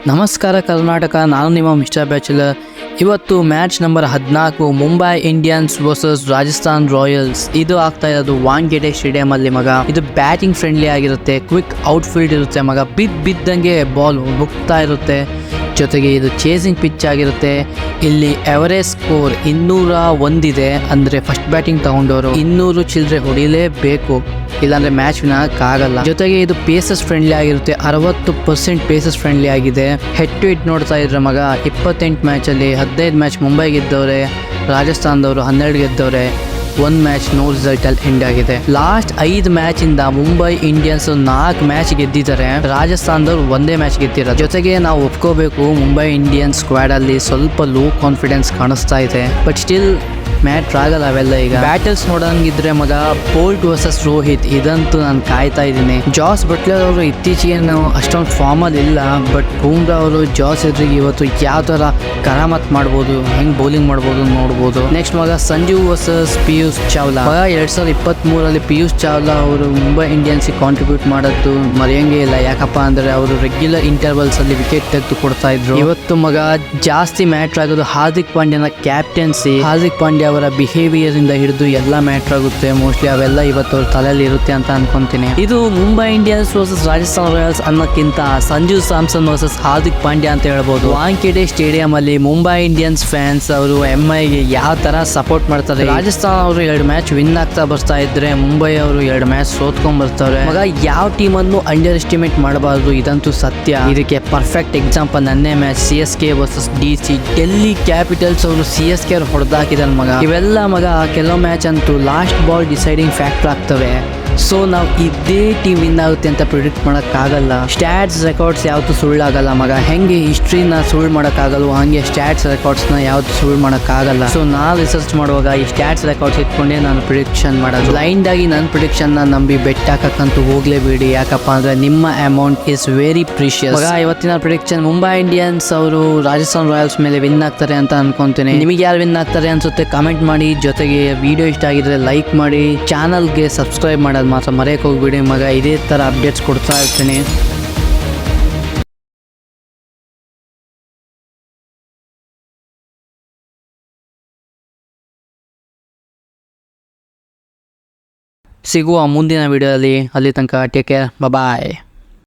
ನಮಸ್ಕಾರ ಕರ್ನಾಟಕ, ನಾನು ನಿಮ್ಮ ಮಿಸ್ಟರ್ ಬ್ಯಾಚುಲರ್. ಇವತ್ತು match number 14 Mumbai Indians versus Rajasthan Royals. ಇದು ಆಗ್ತಾ ಇರೋದು ವಾಂಖೇಡೆ ಸ್ಟೇಡಿಯಂ ಅಲ್ಲಿ ಮಗ. ಇದು ಬ್ಯಾಟಿಂಗ್ ಫ್ರೆಂಡ್ಲಿ ಆಗಿರುತ್ತೆ, ಕ್ವಿಕ್ ಔಟ್ಫೀಲ್ಡ್ ಇರುತ್ತೆ ಮಗ. ಬಿದ್ದಂಗೆ ಬಾಲ್ ಹೋಗ್ತಾ ಇರುತ್ತೆ. ಜೊತೆಗೆ ಇದು ಚೇಸಿಂಗ್ ಪಿಚ್ ಆಗಿರುತ್ತೆ. ಇಲ್ಲಿ ಎವರೇಜ್ ಸ್ಕೋರ್ 201 ಇದೆ. ಅಂದ್ರೆ ಫಸ್ಟ್ ಬ್ಯಾಟಿಂಗ್ ತಗೊಂಡವರು 200 ಚಿಲ್ಲರೆ ಹೊಡಿಲೇಬೇಕು, ಇಲ್ಲಾಂದ್ರೆ ಮ್ಯಾಚ್ ವಿನಾಗಲ್ಲ. ಜೊತೆಗೆ ಇದು ಪೇಸಸ್ ಫ್ರೆಂಡ್ಲಿ ಆಗಿರುತ್ತೆ. 60% ಪೇಸಸ್ ಫ್ರೆಂಡ್ಲಿ ಆಗಿದೆ. ಹೆಡ್ ಟು ಹೆಡ್ ನೋಡ್ತಾ ಇದ್ರೆ ಮಗ, 28 ಮ್ಯಾಚ್ ಅಲ್ಲಿ 15 ಮ್ಯಾಚ್ ಮುಂಬೈ ಗೆದ್ದವ್ರೆ, ರಾಜಸ್ಥಾನದವರು 12 ಗೆದ್ದವ್ರೆ. 1 ಮ್ಯಾಚ್ ನೋ ರಿಸಲ್ಟ್ ಅಲ್ಲಿ ಎಂಡ್ ಆಗಿದೆ. ಲಾಸ್ಟ್ 5 ಮ್ಯಾಚ್ ಇಂದ ಮುಂಬೈ ಇಂಡಿಯನ್ಸ್ 4 ಮ್ಯಾಚ್ ಗೆದ್ದಿದ್ದಾರೆ, ರಾಜಸ್ಥಾನದವ್ರು 1 ಮ್ಯಾಚ್ ಗೆದ್ದಿರೋದು. ಜೊತೆಗೆ ನಾವು ಒಪ್ಕೋಬೇಕು, ಮುಂಬೈ ಇಂಡಿಯನ್ಸ್ ಸ್ಕ್ವಾಡ್ ಅಲ್ಲಿ ಸ್ವಲ್ಪ ಲೋ ಕಾನ್ಫಿಡೆನ್ಸ್ ಕಾಣಿಸ್ತಾ ಇದೆ. ಬಟ್ ಸ್ಟಿಲ್ ಮ್ಯಾಚ್ ಆಗಲ್ಲ ಅವೆಲ್ಲ. ಈಗ ಬ್ಯಾಟಲ್ಸ್ ನೋಡಂಗಿದ್ರೆ ಮಗ, ಬೋಲ್ಟ್ ವರ್ಸಸ್ ರೋಹಿತ್, ಇದಂತೂ ನಾನು ಕಾಯ್ತಾ ಇದ್ದೀನಿ. ಜಾಸ್ ಬಟ್ಲರ್ ಅವರು ಇತ್ತೀಚೆಗೆ ಅಷ್ಟೊಂದು ಫಾರ್ಮಲ್ಲಿ ಇಲ್ಲ, ಬಟ್ ಬೂಮ್ರಾ ಅವರು ಜಾಸ್ ಎದುರಿಗೆ ಇವತ್ತು ಯಾವ ತರ ಕರಾಮತ್ ಮಾಡ್ಬೋದು, ಹೆಂಗ್ ಬೌಲಿಂಗ್ ಮಾಡ್ಬೋದು ನೋಡ್ಬೋದು. ನೆಕ್ಸ್ಟ್ ಮಗ ಸಂಜು ವರ್ಸಸ್ ಪಿಯೂಷ್ ಚಾವ್ಲಾ. ಮಗ 2023 ಪಿಯೂಷ್ ಚಾವ್ಲಾ ಅವರು ಮುಂಬೈ ಇಂಡಿಯನ್ಸ್ ಕಾಂಟ್ರಿಬ್ಯೂಟ್ ಮಾಡೋದು ಮರೆಯಂಗೆ ಇಲ್ಲ. ಯಾಕಪ್ಪ ಅಂದ್ರೆ ಅವರು ರೆಗ್ಯುಲರ್ ಇಂಟರ್ವಲ್ಸ್ ಅಲ್ಲಿ ವಿಕೆಟ್ ತೆಗೆದು ಕೊಡ್ತಾ ಇದ್ರು. ಇವತ್ತು ಮಗ ಜಾಸ್ತಿ ಮ್ಯಾಟ್ರ್ ಆಗೋದು ಹಾರ್ದಿಕ್ ಪಾಂಡ್ಯನ ಕ್ಯಾಪ್ಟನ್ಸಿ. ಹಾರ್ದಿಕ್ ಪಾಂಡ್ಯ ಅವರ ಬಿಹೇವಿಯರ್ ಇಂದ ಹಿಡಿದು ಎಲ್ಲ ಮ್ಯಾಟ್ರ್ ಆಗುತ್ತೆ. ಮೋಸ್ಟ್ಲಿ ಅವೆಲ್ಲ ಇವತ್ತು ಅವ್ರ ತಲೆಯಲ್ಲಿ ಇರುತ್ತೆ ಅಂತ ಅನ್ಕೊಂತೀನಿ. ಇದು Mumbai Indians versus Rajasthan Royals ಅನ್ನೋಕ್ಕಿಂತ ಸಂಜು ಸ್ಯಾಮ್ಸನ್ ವರ್ಸಸ್ ಹಾರ್ದಿಕ್ ಪಾಂಡ್ಯ ಅಂತ ಹೇಳ್ಬೋದು. ವಾಂಖೇಡೆ ಸ್ಟೇಡಿಯಂ ಅಲ್ಲಿ ಮುಂಬೈ ಇಂಡಿಯನ್ಸ್ ಫ್ಯಾನ್ಸ್ ಅವರು ಎಂಐಗೆ ಯಾವ ತರ ಸಪೋರ್ಟ್ ಮಾಡ್ತಾರೆ. ರಾಜಸ್ಥಾನ್ ಅವರು 2 ಮ್ಯಾಚ್ ವಿನ್ ಆಗ್ತಾ ಬರ್ತಾ ಇದ್ರೆ, ಮುಂಬೈ ಅವರು 2 ಮ್ಯಾಚ್ ಸೋತ್ಕೊಂಡ್ ಬರ್ತಾರೆ. ಮಗ ಯಾವ ಟೀಮ್ ಅನ್ನು ಅಂಡರ್ ಎಸ್ಟಿಮೇಟ್ ಮಾಡಬಾರ್ದು, ಇದಂತೂ ಸತ್ಯ. ಇದಕ್ಕೆ ಪರ್ಫೆಕ್ಟ್ ಎಕ್ಸಾಂಪಲ್ ನನ್ನೇ match CSK versus DC. Delhi capitals ಅವರು CSK ಅವ್ರು ಹೊಡೆದಾಕಿದಾರೆ ಮಗ. ಇವೆಲ್ಲ ಮಗ ಕೆಲವು ಮ್ಯಾಚ್ ಅಂತೂ ಲಾಸ್ಟ್ ಬಾಲ್ ಡಿಸೈಡಿಂಗ್ ಫ್ಯಾಕ್ಟರ್ ಆಗ್ತವೆ. ಸೊ ನಾವು ಇದೇ ಟೀಮ್ ವಿನ್ ಆಗುತ್ತೆ ಅಂತ ಪ್ರಿಡಿಕ್ಟ್ ಮಾಡೋಕ್ಕಾಗಲ್ಲ. ಸ್ಟ್ಯಾಟ್ಸ್ ರೆಕಾರ್ಡ್ಸ್ ಯಾವತ್ತೂ ಸುಳ್ಳಾಗಲ್ಲ ಮಗ. ಹೆಂಗೆ ಹಿಸ್ಟ್ರಿನ ಸುಳ್ಳು ಮಾಡೋಕ್ಕಾಗಲ್ವ, ಹಂಗೆ ಸ್ಟ್ಯಾಟ್ಸ್ ರೆಕಾರ್ಡ್ಸ್ನ ಯಾವತ್ತೂ ಸುಳ್ಳು ಮಾಡೋಕ್ಕಾಗಲ್ಲ. ಸೊ ನಾನು ರಿಸರ್ಚ್ ಮಾಡುವಾಗ ಈ ಸ್ಟ್ಯಾಟ್ಸ್ ರೆಕಾರ್ಡ್ಸ್ ಇಟ್ಕೊಂಡೇ ನಾನು ಪ್ರಿಡಿಕ್ಷನ್ ಮಾಡೋದು. ಬ್ಲೈಂಡ್ ಆಗಿ ನನ್ನ ಪ್ರಿಡಿಕ್ಷನ್ನ ನಂಬಿ ಬೆಟ್ ಹಾಕಕ್ಕಂತೂ ಹೋಗ್ಲೇಬೇಡಿ. ಯಾಕಪ್ಪ ಅಂದ್ರೆ ನಿಮ್ಮ ಅಮೌಂಟ್ ಇಸ್ ವೆರಿ ಪ್ರೀಶಿಯಸ್. ಮಗ ಇವತ್ತಿನ ಪ್ರಿಡಿಕ್ಷನ್ ಮುಂಬೈ ಇಂಡಿಯನ್ಸ್ ಅವರು ರಾಜಸ್ಥಾನ್ ರಾಯಲ್ಸ್ ಮೇಲೆ ವಿನ್ ಆಗ್ತಾರೆ ಅಂತ ಅನ್ಕೊಂತೀನಿ. ನಿಮಗೆ ಯಾರು ವಿನ್ ಆಗ್ತಾರೆ ಅನ್ಸುತ್ತೆ ಕಮೆಂಟ್ ಮಾಡಿ. ಜೊತೆಗೆ ವಿಡಿಯೋ ಇಷ್ಟ ಆಗಿದ್ರೆ ಲೈಕ್ ಮಾಡಿ, ಚಾನಲ್ಗೆ ಸಬ್ಸ್ಕ್ರೈಬ್ ಮಾಡೋದು ಮಾತ್ರ ಮರೆಯಕ್ಕೆ ಹೋಗ್ಬಿಡಿ ಮಗ. ಇದೇ ತರ ಅಪ್ಡೇಟ್ಸ್ ಕೊಡ್ತಾ ಇರ್ತೀನಿ. ಸಿಗುವ ಮುಂದಿನ ವಿಡಿಯೋದಲ್ಲಿ. ಅಲ್ಲಿ ತನಕ ಟೇಕ್ ಕೇರ್, ಬಾಯ್.